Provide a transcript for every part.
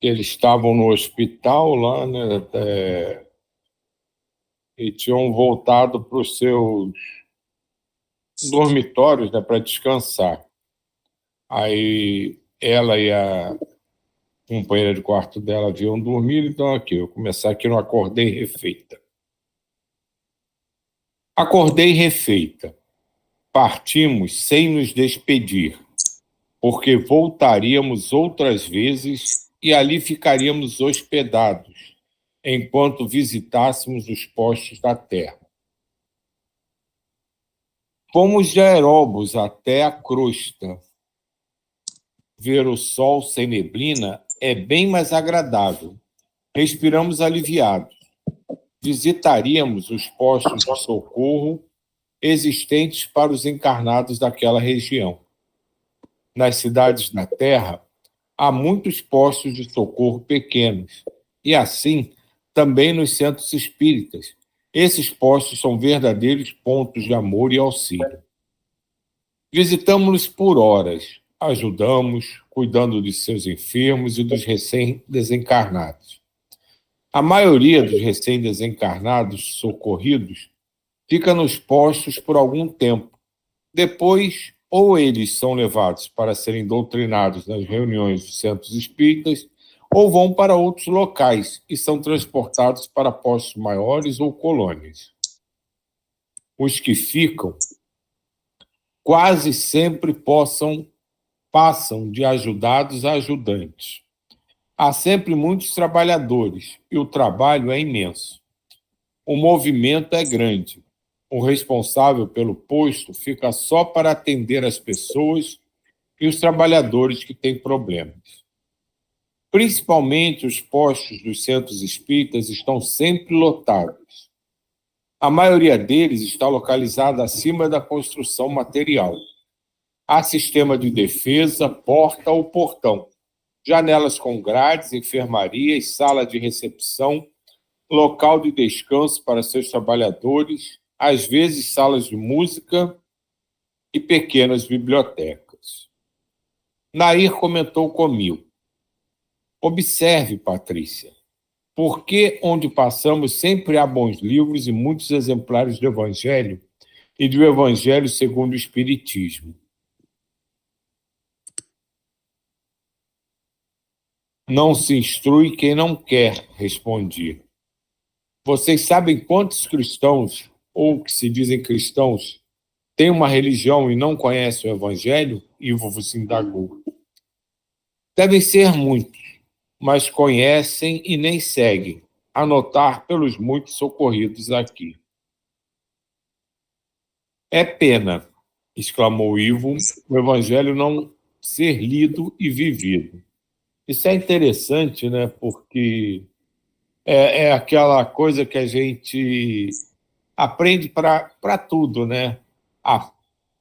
eles estavam no hospital lá, né? E tinham voltado para os seus dormitórios, né, para descansar. Aí ela e a companheira de quarto dela haviam dormido, então aqui, eu vou começar aqui no Acordei Refeita. Acordei refeita. Partimos sem nos despedir, porque voltaríamos outras vezes e ali ficaríamos hospedados, enquanto visitássemos os postos da terra. Fomos de aeróbus até a crosta. Ver o sol sem neblina é bem mais agradável. Respiramos aliviados. Visitaríamos os postos de socorro existentes para os encarnados daquela região. Nas cidades da Terra, há muitos postos de socorro pequenos, e assim também nos centros espíritas. Esses postos são verdadeiros pontos de amor e auxílio. Visitamos-los por horas, ajudamos, cuidando de seus enfermos e dos recém-desencarnados. A maioria dos recém-desencarnados socorridos fica nos postos por algum tempo. Depois, ou eles são levados para serem doutrinados nas reuniões dos centros espíritas, ou vão para outros locais e são transportados para postos maiores ou colônias. Os que ficam quase sempre passam de ajudados a ajudantes. Há sempre muitos trabalhadores e o trabalho é imenso. O movimento é grande. O responsável pelo posto fica só para atender as pessoas e os trabalhadores que têm problemas. Principalmente os postos dos centros espíritas estão sempre lotados. A maioria deles está localizada acima da construção material. Há sistema de defesa, porta ou portão, janelas com grades, enfermarias, sala de recepção, local de descanso para seus trabalhadores, às vezes salas de música e pequenas bibliotecas. Nair comentou comigo: observe, Patrícia, por que onde passamos sempre há bons livros e muitos exemplares do Evangelho e do Evangelho segundo o Espiritismo? Não se instrui quem não quer, respondi. Vocês sabem quantos cristãos, ou que se dizem cristãos, têm uma religião e não conhecem o Evangelho? Ivo vos indagou. Devem ser muitos, mas conhecem e nem seguem, a notar pelos muitos socorridos aqui. É pena, exclamou Ivo, o Evangelho não ser lido e vivido. Isso é interessante, né? Porque é aquela coisa que a gente aprende para tudo, né?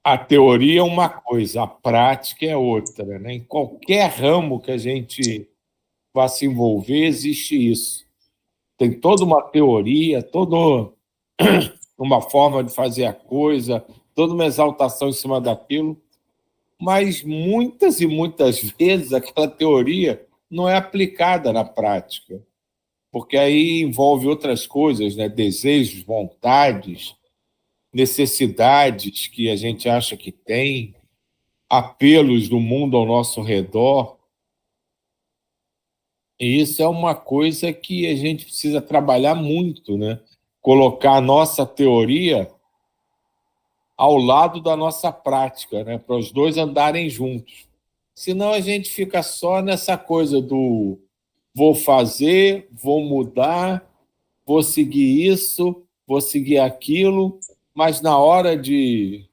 A teoria é uma coisa, a prática é outra, né? Em qualquer ramo que a gente vá se envolver, existe isso. Tem toda uma teoria, toda uma forma de fazer a coisa, toda uma exaltação em cima daquilo, mas muitas e muitas vezes aquela teoria não é aplicada na prática, porque aí envolve outras coisas, né? Desejos, vontades, necessidades que a gente acha que tem, apelos do mundo ao nosso redor. E isso é uma coisa que a gente precisa trabalhar muito, né? Colocar a nossa teoria ao lado da nossa prática, né? Para os dois andarem juntos. Senão a gente fica só nessa coisa do vou fazer, vou mudar, vou seguir isso, vou seguir aquilo, mas na hora de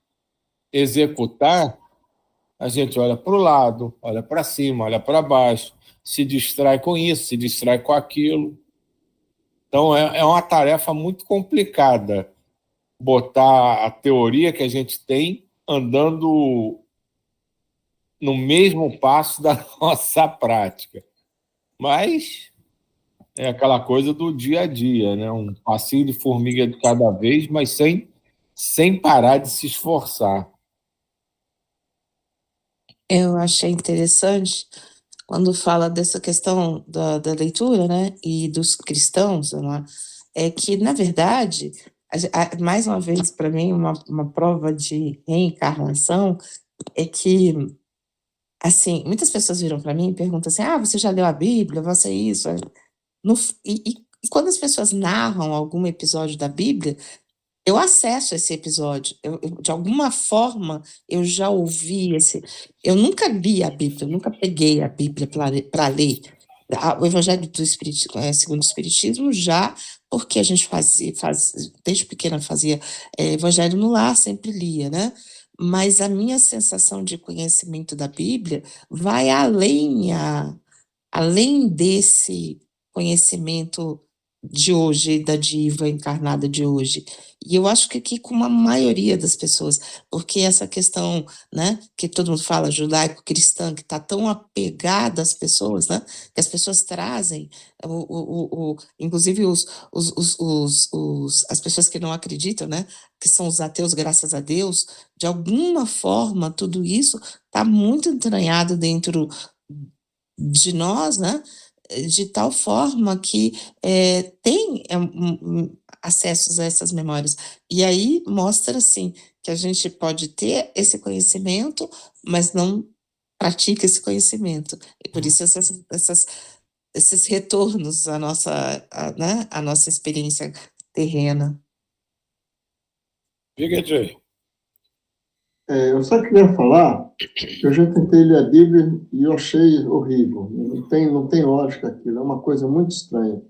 executar, a gente olha para o lado, olha para cima, olha para baixo, se distrai com isso, se distrai com aquilo. Então, é uma tarefa muito complicada botar a teoria que a gente tem andando no mesmo passo da nossa prática. Mas é aquela coisa do dia a dia, né? Um passinho de formiga de cada vez, mas sem parar de se esforçar. Eu achei interessante quando fala dessa questão da leitura, né, e dos cristãos, né, é que, na verdade, mais uma vez, para mim, uma prova de reencarnação é que, assim, muitas pessoas viram para mim e perguntam assim: "Ah, você já leu a Bíblia? Você isso?" No e quando as pessoas narram algum episódio da Bíblia, eu acesso esse episódio, eu de alguma forma, eu já ouvi eu nunca li a Bíblia, eu nunca peguei a Bíblia para ler. O Evangelho do segundo o Espiritismo já, porque a gente desde pequena fazia, evangelho no lar, sempre lia, né. Mas a minha sensação de conhecimento da Bíblia vai além desse conhecimento de hoje, da diva encarnada de hoje. E eu acho que aqui com a maioria das pessoas, porque essa questão, né, que todo mundo fala judaico-cristã, que está tão apegada às pessoas, né, que as pessoas trazem, inclusive as pessoas que não acreditam, né, que são os ateus, graças a Deus, de alguma forma, tudo isso está muito entranhado dentro de nós, né, de tal forma que tem acessos a essas memórias. E aí mostra, assim, que a gente pode ter esse conhecimento, mas não pratica esse conhecimento. E por isso esses retornos à nossa, né, à nossa experiência terrena. Diga, Jay. Eu só queria falar que eu já tentei ler a Bíblia e eu achei horrível. Não tem lógica aquilo, é uma coisa muito estranha.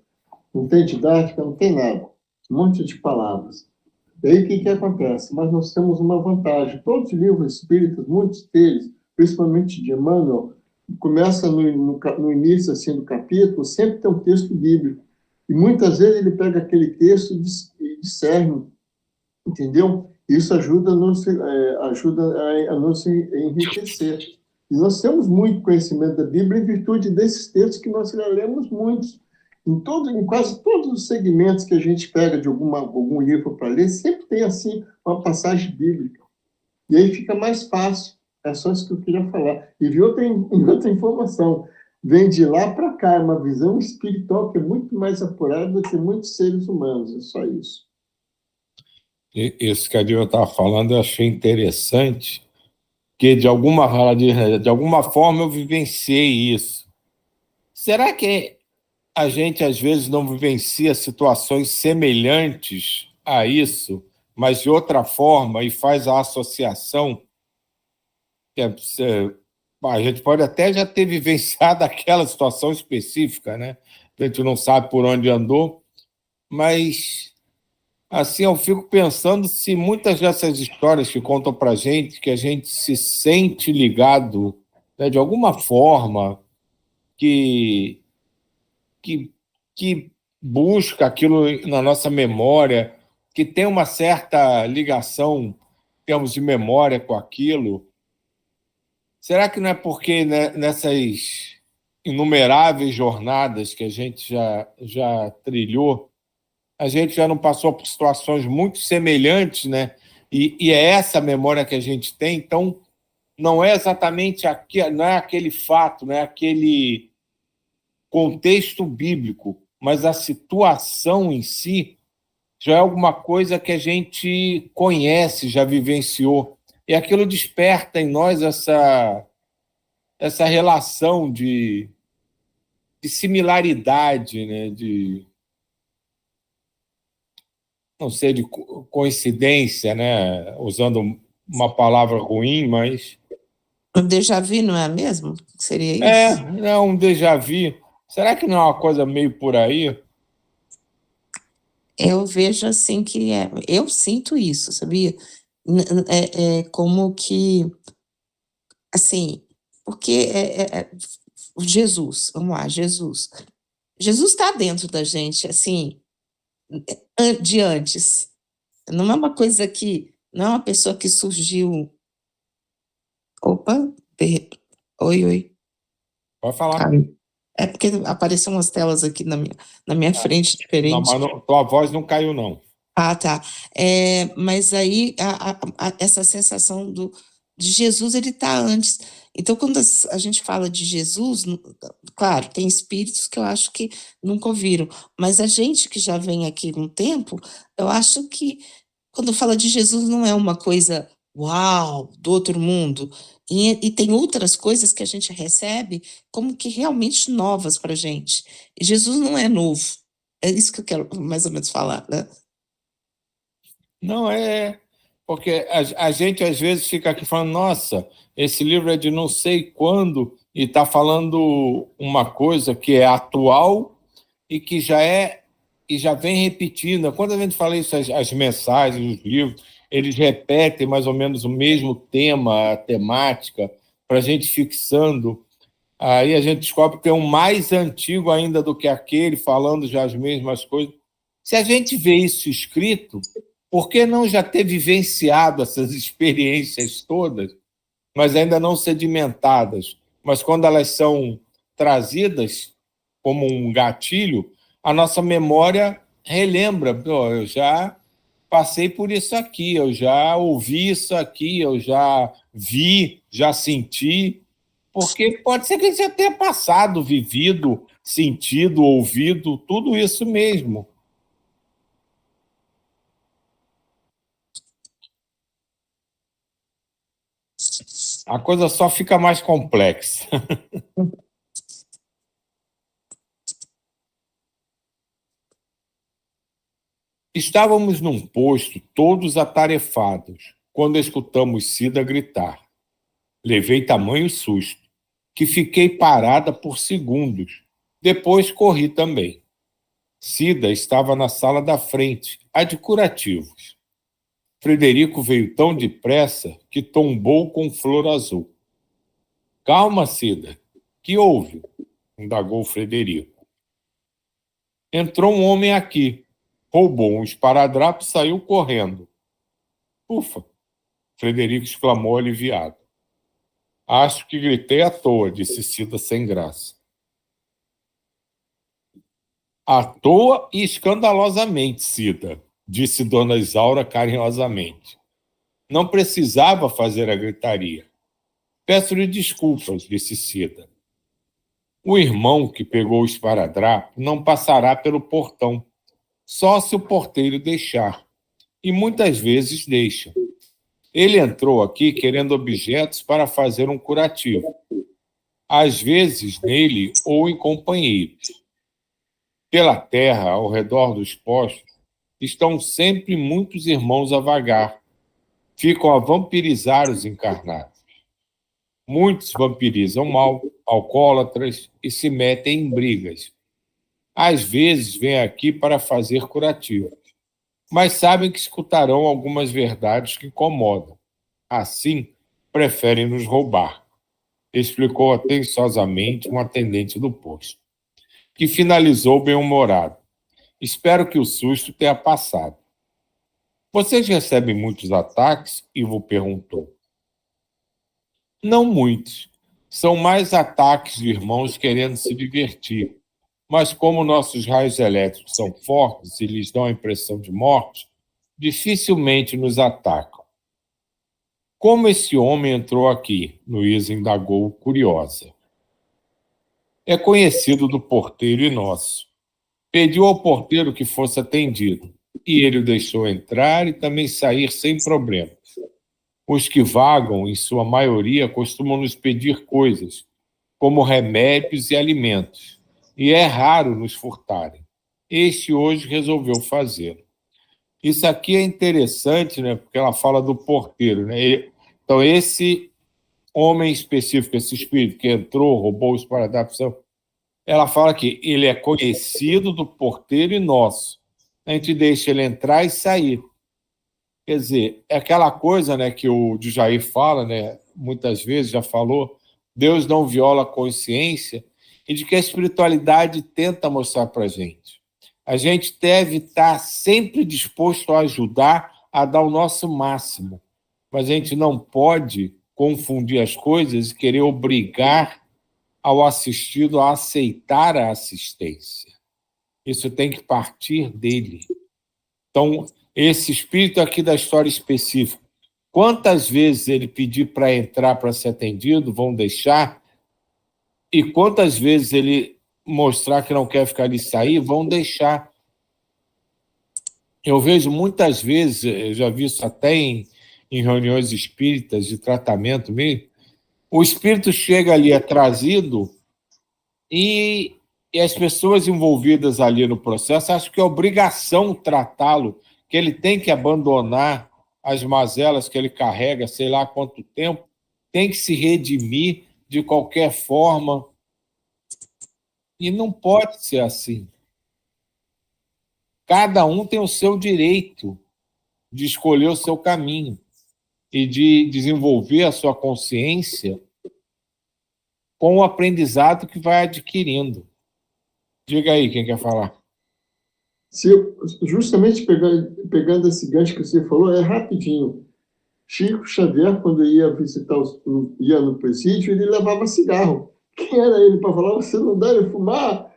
Não tem didática, não tem nada. Um monte de palavras. E aí o que acontece? Mas nós temos uma vantagem. Todos os livros espíritas, muitos deles, principalmente de Emmanuel, começa no início assim, do capítulo, sempre tem um texto bíblico. E muitas vezes ele pega aquele texto e discerne, entendeu? Isso ajuda a nos enriquecer. E nós temos muito conhecimento da Bíblia em virtude desses textos que nós já lemos muitos. Em quase todos os segmentos que a gente pega de algum livro para ler, sempre tem, assim, uma passagem bíblica. E aí fica mais fácil. É só isso que eu queria falar. E vi outra informação. Vem de lá para cá, é uma visão espiritual que é muito mais apurada do que muitos seres humanos. É só isso. Isso que a Dilma estava falando, eu achei interessante, que de alguma forma eu vivenciei isso. Será que a gente, às vezes, não vivencia situações semelhantes a isso, mas de outra forma, e faz a associação? A gente pode até já ter vivenciado aquela situação específica, né? A gente não sabe por onde andou, mas assim eu fico pensando se muitas dessas histórias que contam para gente, que a gente se sente ligado, né, de alguma forma, que, que busca aquilo na nossa memória, que tem uma certa ligação em termos de memória com aquilo. Será que não é porque, né, nessas inumeráveis jornadas que a gente já trilhou, a gente já não passou por situações muito semelhantes, né? E é essa memória que a gente tem, então não é exatamente não é aquele fato, não é aquele contexto bíblico, mas a situação em si já é alguma coisa que a gente conhece, já vivenciou. E aquilo desperta em nós essa relação de similaridade, né? Não sei, de coincidência, né? Usando uma palavra ruim, mas... O déjà vu não é mesmo? Seria isso? É um déjà vu. Será que não é uma coisa meio por aí? Eu vejo assim que eu sinto isso, sabia? É como que, assim, porque o Jesus, vamos lá, Jesus está dentro da gente, assim, de antes. Não é uma coisa que, não é uma pessoa que surgiu. Opa, oi. Pode falar. É porque apareceram umas telas aqui na minha frente Não, diferentes. mas tua voz não caiu, não. Ah, tá. Mas aí essa sensação de Jesus, ele está antes. Então, quando a gente fala de Jesus, claro, tem espíritos que eu acho que nunca ouviram, mas a gente que já vem aqui um tempo, eu acho que quando fala de Jesus não é uma coisa, uau, do outro mundo, e tem outras coisas que a gente recebe como que realmente novas para a gente. E Jesus não é novo. É isso que eu quero mais ou menos falar, né? Não é, porque a gente às vezes fica aqui falando, nossa, esse livro é de não sei quando e está falando uma coisa que é atual e que já vem repetindo. Quando a gente fala isso, as mensagens, os livros, eles repetem mais ou menos o mesmo tema, a temática, para a gente fixando. Aí a gente descobre que é um mais antigo ainda do que aquele, falando já as mesmas coisas. Se a gente vê isso escrito, por que não já ter vivenciado essas experiências todas, mas ainda não sedimentadas? Mas quando elas são trazidas como um gatilho, a nossa memória relembra. Pô, eu já passei por isso aqui, eu já ouvi isso aqui, eu já vi, já senti. Porque pode ser que a gente já tenha passado, vivido, sentido, ouvido, tudo isso mesmo. A coisa só fica mais complexa. Estávamos num posto, todos atarefados, quando escutamos Cida gritar. Levei tamanho susto, que fiquei parada por segundos. Depois corri também. Cida estava na sala da frente, a de curativos. Frederico veio tão depressa que tombou com flor azul. Calma, Cida. Que houve? Indagou Frederico. Entrou um homem aqui. Roubou um esparadrapo e saiu correndo. Ufa! Frederico exclamou aliviado. Acho que gritei à toa, disse Cida sem graça. À toa e escandalosamente, Cida, disse Dona Isaura carinhosamente. Não precisava fazer a gritaria. Peço-lhe desculpas, disse Cida. O irmão que pegou o esparadrapo não passará pelo portão, só se o porteiro deixar. E muitas vezes deixa. Ele entrou aqui querendo objetos para fazer um curativo. Às vezes nele ou em companheiros. Pela terra, ao redor dos postos, estão sempre muitos irmãos a vagar. Ficam a vampirizar os encarnados. Muitos vampirizam mal, alcoólatras e se metem em brigas. Às vezes vêm aqui para fazer curativo, mas sabem que escutarão algumas verdades que incomodam. Assim, preferem nos roubar, explicou atenciosamente um atendente do posto, que finalizou bem-humorado. Espero que o susto tenha passado. Vocês recebem muitos ataques? Ivo perguntou. Não muitos. São mais ataques de irmãos querendo se divertir. Mas como nossos raios elétricos são fortes e lhes dão a impressão de morte, dificilmente nos atacam. Como esse homem entrou aqui? Luísa indagou, curiosa. É conhecido do porteiro e nosso. Pediu ao porteiro que fosse atendido, e ele o deixou entrar e também sair sem problemas. Os que vagam, em sua maioria, costumam nos pedir coisas, como remédios e alimentos, e é raro nos furtarem. Este hoje resolveu fazê-lo. Isso aqui é interessante, né? Porque ela fala do porteiro, né? Então, esse homem específico, esse espírito que entrou, roubou os esparadrapos, ela fala que ele é conhecido do porteiro e nosso. A gente deixa ele entrar e sair. Quer dizer, é aquela coisa, né, que o Djair fala, né, muitas vezes já falou, Deus não viola a consciência, e de que a espiritualidade tenta mostrar para a gente. A gente deve estar sempre disposto a ajudar, a dar o nosso máximo, mas a gente não pode confundir as coisas e querer obrigar ao assistido a aceitar a assistência. Isso tem que partir dele. Então, esse espírito aqui da história específica, Quantas vezes ele pedir para entrar para ser atendido, vão deixar, e quantas vezes ele mostrar que não quer ficar ali e sair, vão deixar. Eu vejo muitas vezes, eu já vi isso até em reuniões espíritas de tratamento mesmo, o espírito chega ali, é trazido, e as pessoas envolvidas ali no processo acham que é obrigação tratá-lo, que ele tem que abandonar as mazelas que ele carrega, sei lá há quanto tempo, tem que se redimir de qualquer forma. E não pode ser assim. Cada um tem o seu direito de escolher o seu caminho e de desenvolver a sua consciência com o aprendizado que vai adquirindo. Diga aí quem quer falar. Justamente pegando esse gancho que você falou, é rapidinho. Chico Xavier, quando ia ia no presídio, ele levava cigarro. Quem era ele para falar, você não deve fumar?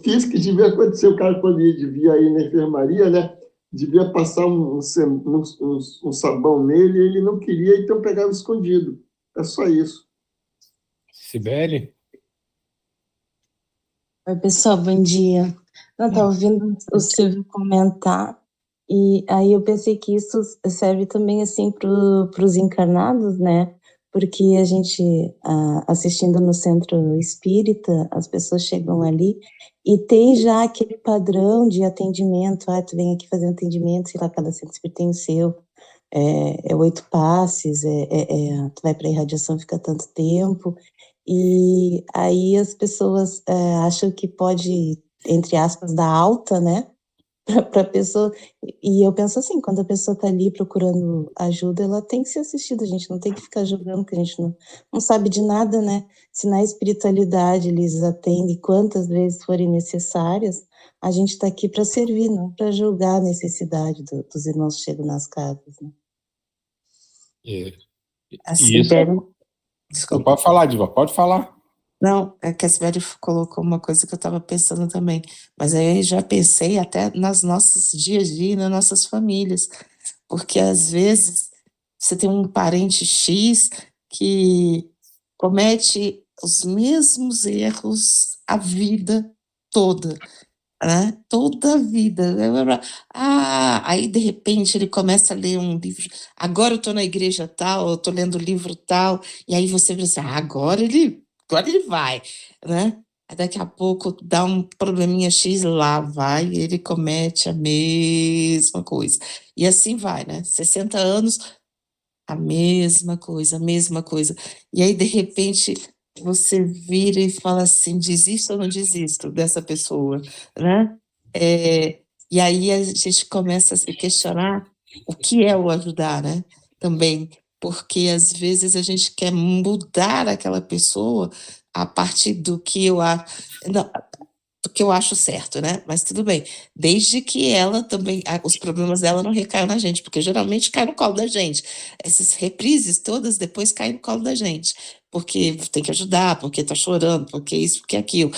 Fiz que devia acontecer. O cara, quando devia ir na enfermaria, né, devia passar um sabão nele, ele não queria, então pegava escondido. É só isso. Sibeli? Oi, pessoal, bom dia. Eu estava ouvindo o Silvio comentar, e aí eu pensei que isso serve também, assim, para os encarnados, né? Porque a gente, assistindo no centro espírita, as pessoas chegam ali e tem já aquele padrão de atendimento, tu vem aqui fazer um atendimento, sei lá, cada centro espírita tem o seu, é 8 passes, tu vai para a irradiação, fica tanto tempo, e aí as pessoas acham que pode, entre aspas, dar alta, né, para a pessoa, e eu penso assim, quando a pessoa está ali procurando ajuda, ela tem que ser assistida, a gente não tem que ficar julgando, porque a gente não sabe de nada, né, se na espiritualidade eles atendem quantas vezes forem necessárias, a gente está aqui para servir, não para julgar a necessidade dos irmãos que chegam nas casas, né. A Isso. Sibeli, desculpa. Pode falar, Diva, pode falar. Não, é que a Sibeli colocou uma coisa que eu estava pensando também, mas aí eu já pensei até nas nossas dia a dia, nas nossas famílias, porque às vezes você tem um parente X que comete os mesmos erros a vida toda, né? Toda a vida. Aí de repente ele começa a ler um livro. Agora eu estou na igreja tal, eu estou lendo o livro tal, e aí você pensa, agora ele vai, né? Aí daqui a pouco dá um probleminha X, lá vai, ele comete a mesma coisa. E assim vai, né? 60 anos, a mesma coisa, a mesma coisa. E aí, de repente, você vira e fala assim, desisto ou não desisto dessa pessoa, né? E aí a gente começa a se questionar o que é o ajudar, né? Também, porque às vezes a gente quer mudar aquela pessoa a partir do que eu acho, do que eu acho certo, né? Mas tudo bem, desde que ela também, os problemas dela não recaiam na gente, porque geralmente cai no colo da gente. Essas reprises todas depois caem no colo da gente, porque tem que ajudar, porque tá chorando, porque isso, porque aquilo.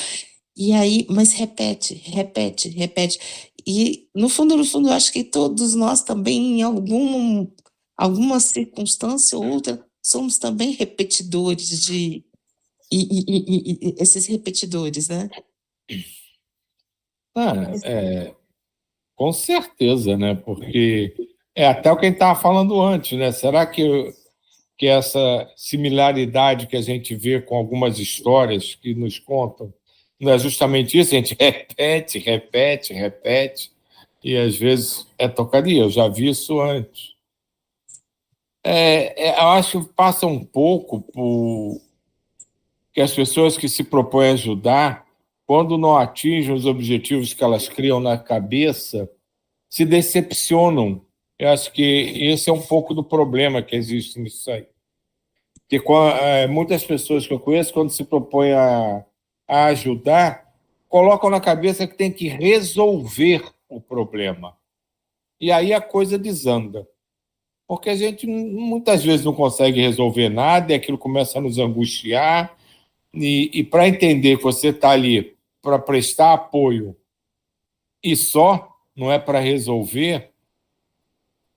E aí, mas repete, repete, repete. E no fundo, eu acho que todos nós também, em alguma circunstância ou outra, somos também repetidores de esses repetidores, né? Com certeza, né? Porque é até o que a gente estava falando antes, né? Será que essa similaridade que a gente vê com algumas histórias que nos contam não é justamente isso? A gente repete, repete, repete, e às vezes é tocaria. Eu já vi isso antes. Eu acho que passa um pouco por que as pessoas que se propõem a ajudar, quando não atingem os objetivos que elas criam na cabeça, se decepcionam. Eu acho que esse é um pouco do problema que existe nisso aí. Porque muitas pessoas que eu conheço, quando se propõem a ajudar, colocam na cabeça que tem que resolver o problema. E aí a coisa desanda. Porque a gente muitas vezes não consegue resolver nada, e aquilo começa a nos angustiar, e para entender que você está ali para prestar apoio e só, não é para resolver,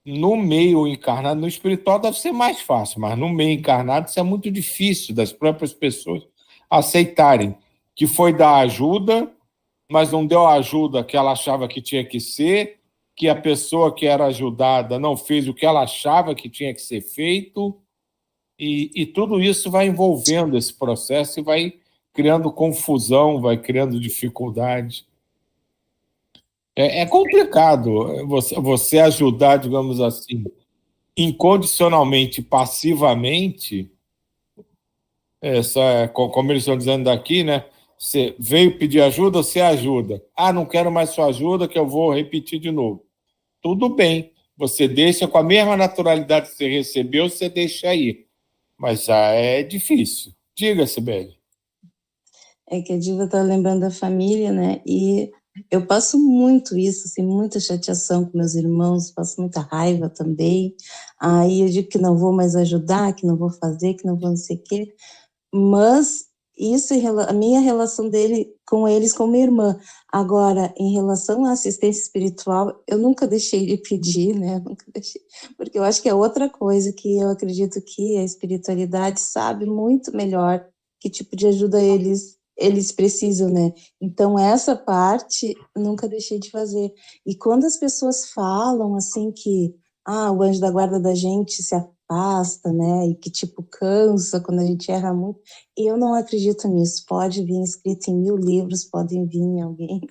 no meio encarnado, no espiritual deve ser mais fácil, mas no meio encarnado isso é muito difícil das próprias pessoas aceitarem que foi dar ajuda, mas não deu a ajuda que ela achava que tinha que ser, que a pessoa que era ajudada não fez o que ela achava que tinha que ser feito, e tudo isso vai envolvendo esse processo e vai criando confusão, vai criando dificuldade. É complicado você ajudar, digamos assim, incondicionalmente, passivamente, como eles estão dizendo daqui, né? Você veio pedir ajuda, você ajuda. Ah, não quero mais sua ajuda, que eu vou repetir de novo. Tudo bem, você deixa com a mesma naturalidade que você recebeu, você deixa aí. Mas já é difícil. Diga, Sibeli. É que a Diva tá lembrando da família, né? E eu passo muito isso, assim, muita chateação com meus irmãos, passo muita raiva também. Aí eu digo que não vou mais ajudar, que não vou fazer, que não vou não sei o quê. Mas isso, a minha relação com eles como irmã. Agora, em relação à assistência espiritual, eu nunca deixei de pedir, né? Nunca deixei, porque eu acho que é outra coisa que eu acredito que a espiritualidade sabe muito melhor que tipo de ajuda eles precisam, né? Então, essa parte nunca deixei de fazer. E quando as pessoas falam assim que o anjo da guarda da gente se afasta, né? E que tipo cansa quando a gente erra muito. Eu não acredito nisso. Pode vir escrito em 1000 livros, pode vir alguém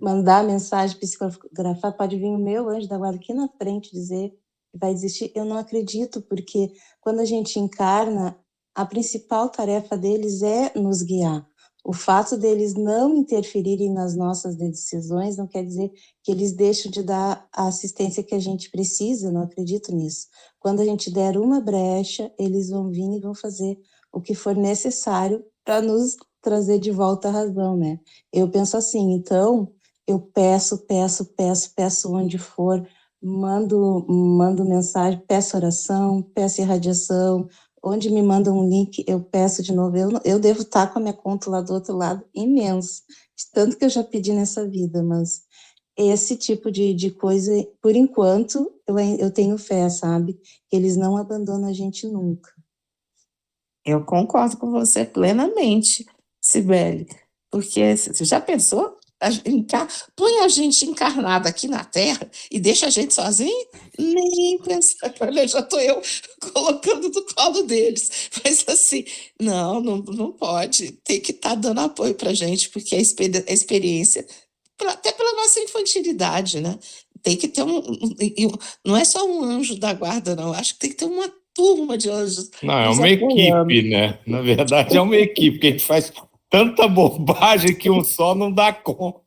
mandar mensagem psicografar, pode vir o meu anjo da guarda aqui na frente dizer que vai existir. Eu não acredito, porque quando a gente encarna, a principal tarefa deles é nos guiar. O fato deles não interferirem nas nossas decisões não quer dizer que eles deixam de dar a assistência que a gente precisa, eu não acredito nisso. Quando a gente der uma brecha, eles vão vir e vão fazer o que for necessário para nos trazer de volta a razão, né? Eu penso assim, então, eu peço onde for, mando mensagem, peço oração, peço irradiação, onde me mandam um link, eu peço de novo. Eu devo estar com a minha conta lá do outro lado imenso, de tanto que eu já pedi nessa vida, mas esse tipo de coisa, por enquanto, eu tenho fé, sabe? Que eles não abandonam a gente nunca. Eu concordo com você plenamente, Sibeli, porque você já pensou? Põe a gente encarnada aqui na Terra e deixa a gente sozinho? Nem pensar. Olha, já estou eu colocando no colo deles. Mas assim, não pode. Tem que estar dando apoio para a gente, porque a experiência, até pela nossa infantilidade, né? Tem que ter não é só um anjo da guarda, não. Acho que tem que ter uma turma de anjos Não, é nos uma apoiando. equipe, né? Na verdade, é uma equipe, que a gente faz tanta bobagem que um só não dá conta.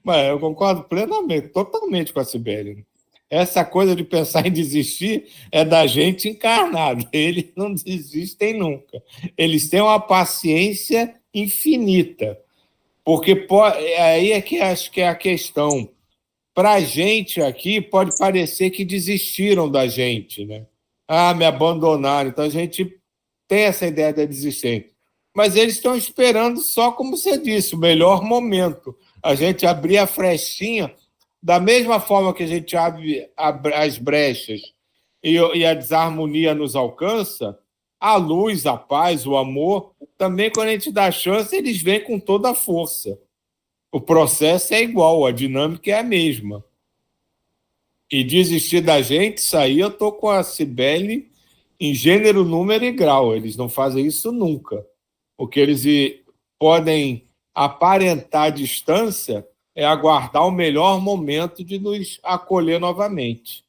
Mas eu concordo plenamente, totalmente com a Sibeli. Essa coisa de pensar em desistir é da gente encarnado. Eles não desistem nunca. Eles têm uma paciência infinita. Porque aí é que acho que é a questão. Para a gente aqui, pode parecer que desistiram da gente, né? Me abandonaram. Então a gente tem essa ideia da desistência. Mas eles estão esperando só, como você disse, o melhor momento. A gente abrir a frechinha, da mesma forma que a gente abre as brechas e a desarmonia nos alcança, a luz, a paz, o amor, também quando a gente dá chance, eles vêm com toda a força. O processo é igual, a dinâmica é a mesma. E desistir da gente, isso aí eu estou com a Sibeli em gênero, número e grau. Eles não fazem isso nunca. O que eles podem aparentar distância é aguardar o melhor momento de nos acolher novamente.